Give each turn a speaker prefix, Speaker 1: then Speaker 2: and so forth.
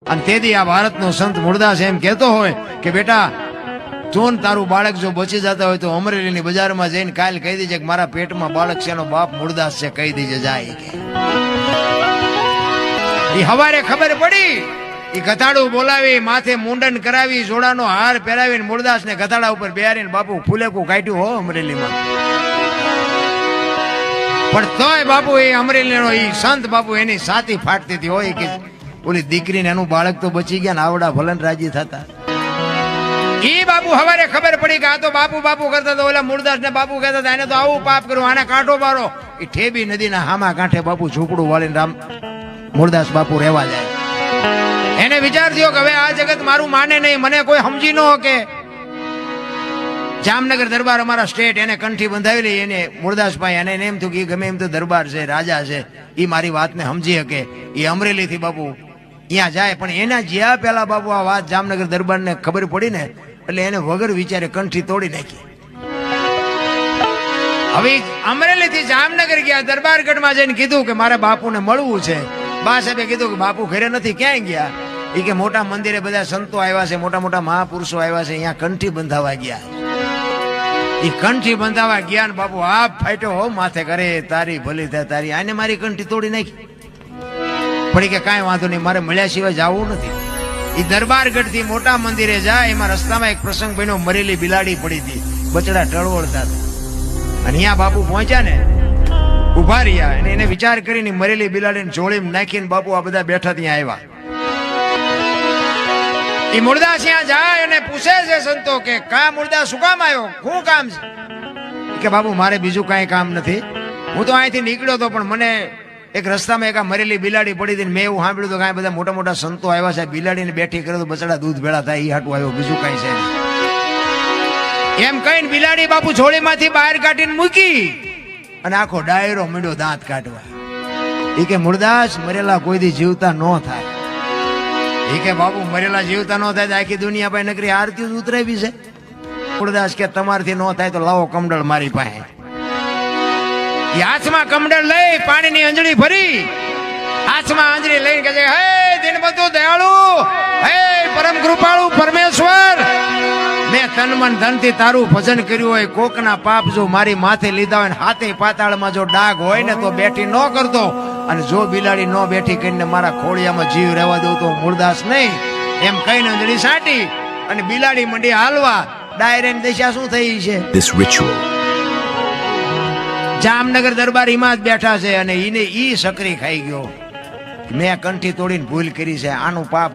Speaker 1: અને તેથી આ ભારતનો સંત મૂળદાસ એમ કહેતો હોય કે બેટા તું તારું બાળક જો બચી જતા હોય તો અમરેલીની બજારમાં જઈને કાલ કહી દેજે કે મારા પેટમાં બાળક છે એનો બાપ મૂળદાસ છે, કહી દેજે જાય કે એ હવારે ખબર પડી. એ ગધાડું બોલાવી, માથે મુંડન કરાવી, જોડાનો હાર પહેરાવીને મૂળદાસ ને ગધાડા ઉપર બેહારીને બાપુ ફૂલેકું કાઢ્યું હો અમરેલીમાં. પણ તોય બાપુ એ અમરેલીનો એ સંત બાપુ એની સાથી ફાટતી હતી હોય કે ઓલી દીકરીને એનું બાળક તો બચી ગયા ને આવડા ભલન રાજી થતા. ઈ બાપુ હવારે ખબર પડી કે આ તો બાપુ બાપુ કરતા તો ઓલા મૂળદાસ ને બાપુ કહેતા હતા એને તો આવું પાપ કર્યું, આને કાંઠો મારો. એ ઠેબી નદીના હામા કાંઠે બાપુ ઝૂંપડું વાળીને રામ મૂળદાસ બાપુ રહેવા જાય. એને વિચાર થયો કે હવે આ જગત મારું માને નહીં, મને કોઈ સમજી ન કે. જામનગર દરબાર અમારા સ્ટેટ એને કંઠી બંધાવેલી એને મૂળદાસભાઈ, અને એને એમ થયું કે ગમે એમ તો દરબાર છે, રાજા છે, એ મારી વાતને સમજી શકે. એ અમરેલી થી બાપુ ત્યાં જાય, પણ એના જ્યાં પેલા બાપુ આ વાત જામનગર દરબારને ખબર પડી ને એટલે એને વગર વિચારે કંઠી તોડી નાખી. હવે અમરેલી થી જામનગર ગયા, દરબારગઢમાં જઈને કીધું કે મારે બાપુને મળવું છે. બા સાહેબે કીધું કે બાપુ ઘરે નથી, ક્યાંય ગયા? એ કે મોટા મંદિરે બધા સંતો આવ્યા છે, મોટા મોટા મહાપુરુષો આવ્યા છે, અહીંયા કંઠી બંધાવા ગયા. એ કંઠી બંધાવા ગયા ને બાપુ આપ ફાટ્યો હો માથે, કરે તારી ભલી થાય તારી, આને મારી કંઠી તોડી નાખી. પડી કે કાંઈ વાંધો નહીં, મારે મળ્યા સિવાય જવું નથી. એ દરબારગઢ થી મોટા મંદિરે જાય, એમાં રસ્તામાં એક પ્રસંગ બન્યો, મરેલી બિલાડી પડી હતી, બચડા ટળવળતા હતા. અને અહીંયા બાપુ પહોંચ્યા ને ઉભા રહ્યા, અને એને વિચાર કરીને મરેલી બિલાડીને જોડીમાં નાખીને બાપુ આ બધા બેઠા ત્યાં આવ્યા. એ મૂળદાસ ત્યાં જાય અને પૂછે છે સંતો કે કા મૂળદાસ શું કામ આવ્યો, શું કામ છે? કે બાપુ મારે બીજું કાંઈ કામ નથી, હું તો અહીંથી નીકળ્યો હતો પણ મને એક રસ્તામાં એક આ મરેલી બિલાડી પડી હતી, મેં એવું સાંભળ્યું તો કાંઈ બધા મોટા મોટા સંતો આવ્યા છે, બિલાડીને બેઠી કરે તો બચડા દૂધ ભેળા થાય, એ હાટું આવ્યો, બીજું કાંઈ છે નહીં. એમ કહીને બિલાડી બાપુ જોડીમાંથી બહાર કાઢીને મૂકી અને આખો ડાયરો મીંડો દાંત કાઢવા. એ કે મૂળદાસ મરેલા કોઈ દી જીવતા ન થાય. એ કે બાપુ મરેલા જીવતા ન થાય તો આખી દુનિયા પાસે નકરી આરતી જ ઉતરાવી છે. મૂળદાસ કે તમારથી ન થાય તો લાવો કમડળ મારી પાસે. હાથમાં કમડળ લઈ પાણીની અંજળી ભરી, હાથમાં અંજળી લઈને કહે છે હે દિનબંધુ દયાળુ, હે પરમ કૃપાળુ પરમેશ્વર, મેં તન મન ધનથી તારું ભજન કર્યું હોય, કોકના પાપ જો મારી માથે લીધા હોય, હાથે પાતાળમાં જો ડાઘ હોય ને તો બેઠી ન કરતો, અને જો બિલાડી ન બેઠી કરીને મારા ખોળિયામાં જીવ રહેવા દઉં તો મૂળદાસ નહીં. એમ કહીને અંજળી સાટી અને બિલાડી મંડી હાલવા. ડાયરેની દિશા શું થઈ છે?
Speaker 2: This ritual
Speaker 1: જામનગર દરબાર હિમાત બેઠા છે અને ઈને ઈ સકરી ખાઈ ગયો, મેં કંઠી તોડીને ભૂલ કરી છે, આનું પાપ